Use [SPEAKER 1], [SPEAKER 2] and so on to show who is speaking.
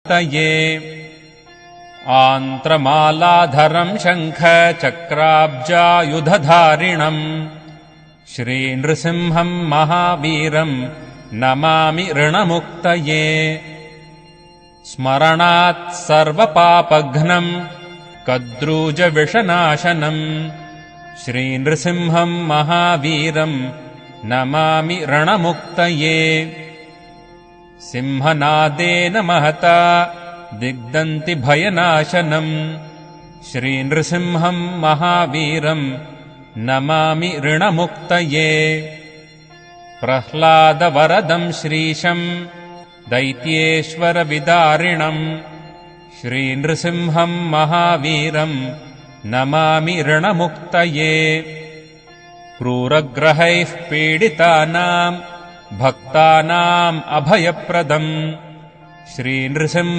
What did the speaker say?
[SPEAKER 1] तये आन्त्रमालाधरम् शङ्खचक्राब्जायुधधारिणम् श्रीनृसिंहम् महावीरम् नमामि ऋणमुक्तये स्मरणात् सर्वपापघ्नम् कद्रूजविषनाशनम् श्रीनृसिंहम् महावीरम् नमामि रणमुक्तये सिंहनादेन महता दिग्दन्ति भयनाशनम् श्रीनृसिंहम् महावीरम् नमामि ऋणमुक्तये प्रह्लादवरदम् श्रीशम् दैत्येश्वरविदारिणम् श्रीनृसिंहम् महावीरम् नमामि ऋणमुक्तये क्रूरग्रहैः पीडितानाम् भक्तानाम् अभयप्रदम् श्रीनृसिंहम्